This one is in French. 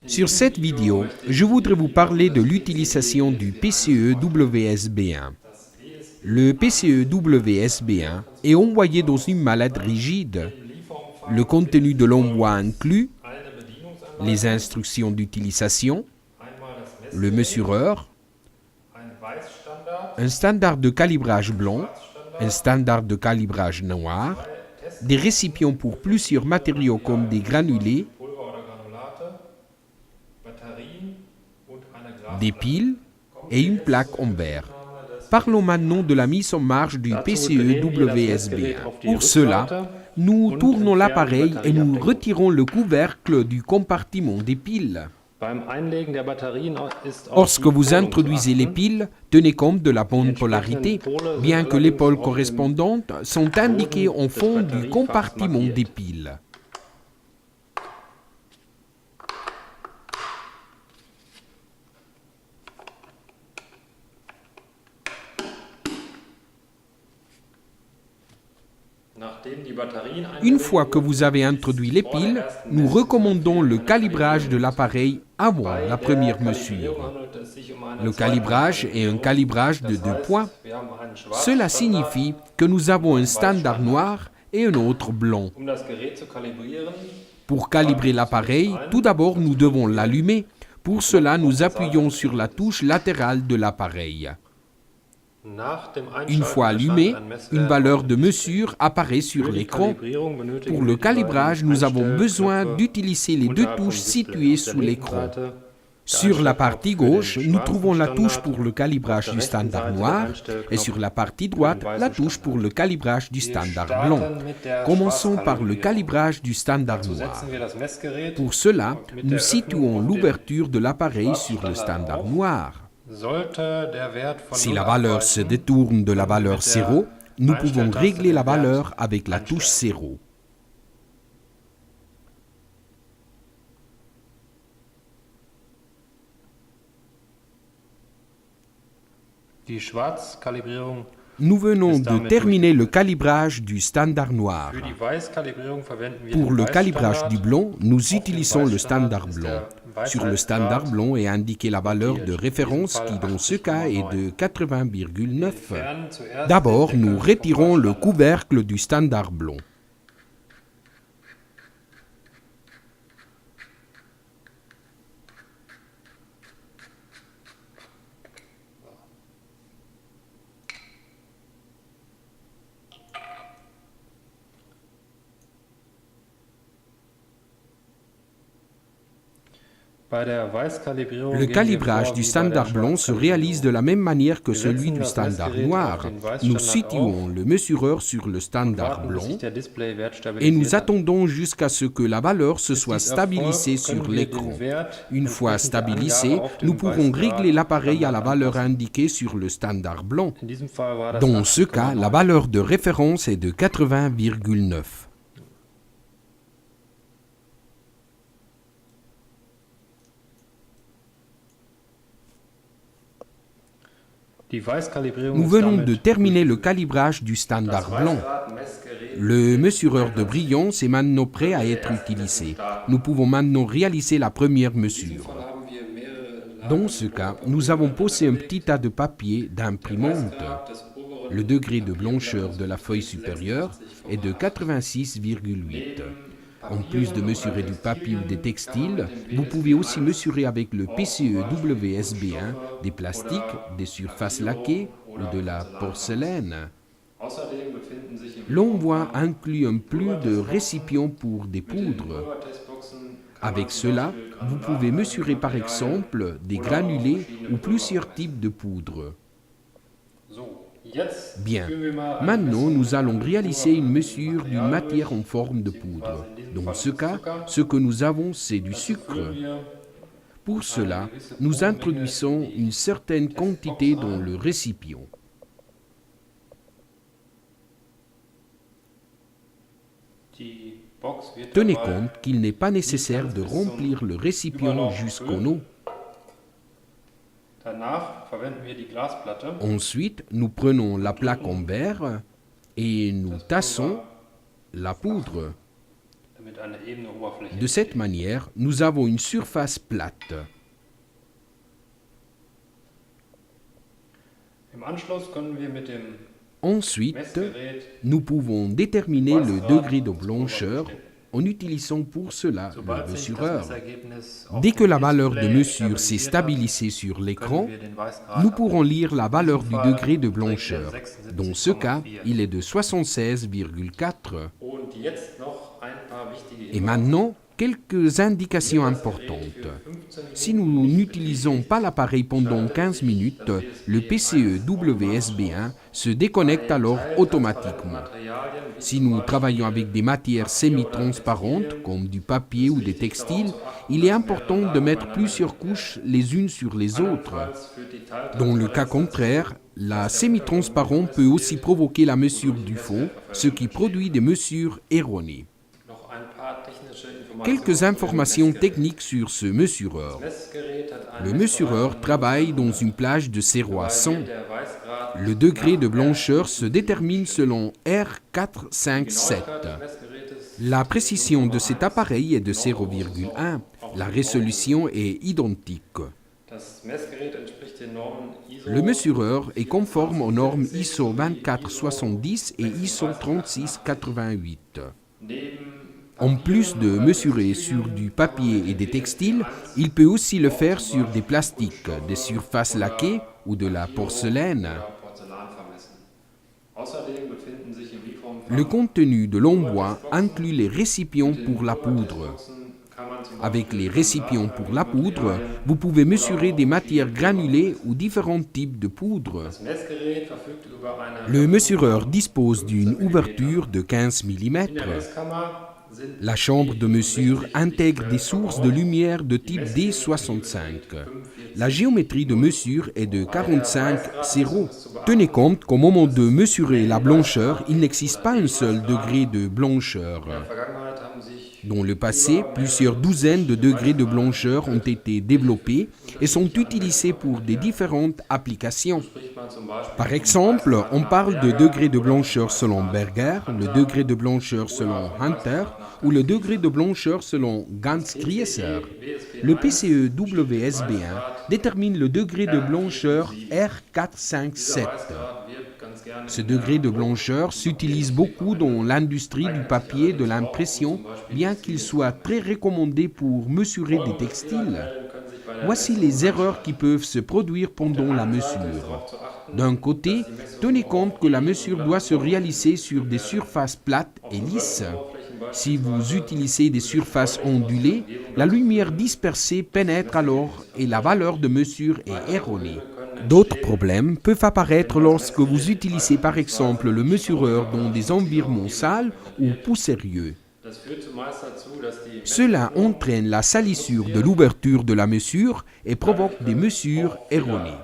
Sur cette vidéo, je voudrais vous parler de l'utilisation du PCE-WSB1. Le PCE-WSB1 est envoyé dans une mallette rigide. Le contenu de l'envoi inclut les instructions d'utilisation, le mesureur, un standard de calibrage blanc, un standard de calibrage noir, des récipients pour plusieurs matériaux comme des granulés, des piles et une plaque en verre. Parlons maintenant de la mise en marche du PCE-WSB1. Pour cela, nous tournons l'appareil et nous retirons le couvercle du compartiment des piles. Lorsque vous introduisez les piles, tenez compte de la bonne polarité, bien que les pôles correspondantes sont indiqués en fond du compartiment des piles. Une fois que vous avez introduit les piles, nous recommandons le calibrage de l'appareil avant la première mesure. Le calibrage est un calibrage de 2 points. Cela signifie que nous avons un standard noir et un autre blanc. Pour calibrer l'appareil, tout d'abord nous devons l'allumer. Pour cela, nous appuyons sur la touche latérale de l'appareil. Une fois allumé, une valeur de mesure apparaît sur l'écran. Pour le calibrage, nous avons besoin d'utiliser les 2 touches situées sous l'écran. Sur la partie gauche, nous trouvons la touche pour le calibrage du standard noir et sur la partie droite, la touche pour le calibrage du standard blanc. Commençons par le calibrage du standard noir. Pour cela, nous situons l'ouverture de l'appareil sur le standard noir. Si la valeur se détourne de la valeur 0, nous pouvons régler la valeur avec la touche 0. Nous venons de terminer le calibrage du standard noir. Pour le calibrage du blanc, nous utilisons le standard blanc. Sur le standard blanc est indiquée la valeur de référence qui, dans ce cas, est de 80,9. D'abord, nous retirons le couvercle du standard blanc. Le calibrage du standard blanc se réalise de la même manière que celui du standard noir. Nous situons le mesureur sur le standard blanc et nous attendons jusqu'à ce que la valeur se soit stabilisée sur l'écran. Une fois stabilisée, nous pourrons régler l'appareil à la valeur indiquée sur le standard blanc. Dans ce cas, la valeur de référence est de 80,9. Nous venons de terminer le calibrage du standard blanc. Le mesureur de brillance est maintenant prêt à être utilisé. Nous pouvons maintenant réaliser la première mesure. Dans ce cas, nous avons posé un petit tas de papier d'imprimante. Le degré de blancheur de la feuille supérieure est de 86,8. En plus de mesurer du papier ou des textiles, vous pouvez aussi mesurer avec le PCE-WSB1 des plastiques, des surfaces laquées ou de la porcelaine. L'envoi inclut un plus de récipients pour des poudres. Avec cela, vous pouvez mesurer par exemple des granulés ou plusieurs types de poudres. Bien, maintenant nous allons réaliser une mesure d'une matière en forme de poudre. Dans ce cas, ce que nous avons, c'est du sucre. Pour cela, nous introduisons une certaine quantité dans le récipient. Tenez compte qu'il n'est pas nécessaire de remplir le récipient jusqu'en eau. Ensuite, nous prenons la plaque en verre et nous tassons la poudre. De cette manière, nous avons une surface plate. Ensuite, nous pouvons déterminer le degré de blancheur en utilisant pour cela le mesureur. Dès que la valeur de mesure s'est stabilisée sur l'écran, nous pourrons lire la valeur du degré de blancheur. Dans ce cas, il est de 76,4. Et maintenant, quelques indications importantes. Si nous n'utilisons pas l'appareil pendant 15 minutes, le PCE WSB1 se déconnecte alors automatiquement. Si nous travaillons avec des matières semi-transparentes, comme du papier ou des textiles, il est important de mettre plusieurs couches les unes sur les autres. Dans le cas contraire, la semi-transparente peut aussi provoquer la mesure du faux, ce qui produit des mesures erronées. Quelques informations techniques sur ce mesureur. Le mesureur travaille dans une plage de 0 à 100. Le degré de blancheur se détermine selon R457. La précision de cet appareil est de 0,1. La résolution est identique. Le mesureur est conforme aux normes ISO 2470 et ISO 3688. En plus de mesurer sur du papier et des textiles, il peut aussi le faire sur des plastiques, des surfaces laquées ou de la porcelaine. Le contenu de l'emboît inclut les récipients pour la poudre. Avec les récipients pour la poudre, vous pouvez mesurer des matières granulées ou différents types de poudre. Le mesureur dispose d'une ouverture de 15 mm. La chambre de mesure intègre des sources de lumière de type D65. La géométrie de mesure est de 45,0. Tenez compte qu'au moment de mesurer la blancheur, il n'existe pas un seul degré de blancheur. Dans le passé, plusieurs douzaines de degrés de blancheur ont été développés et sont utilisés pour des différentes applications. Par exemple, on parle de degré de blancheur selon Berger, le degré de blancheur selon Hunter ou le degré de blancheur selon Ganz-Grieser. Le PCE WSB1 détermine le degré de blancheur R457. Ce degré de blancheur s'utilise beaucoup dans l'industrie du papier et de l'impression, bien qu'il soit très recommandé pour mesurer des textiles. Voici les erreurs qui peuvent se produire pendant la mesure. D'un côté, tenez compte que la mesure doit se réaliser sur des surfaces plates et lisses. Si vous utilisez des surfaces ondulées, la lumière dispersée pénètre alors et la valeur de mesure est erronée. D'autres problèmes peuvent apparaître lorsque vous utilisez par exemple le mesureur dans des environnements sales ou poussiéreux. Cela entraîne la salissure de l'ouverture de la mesure et provoque des mesures erronées.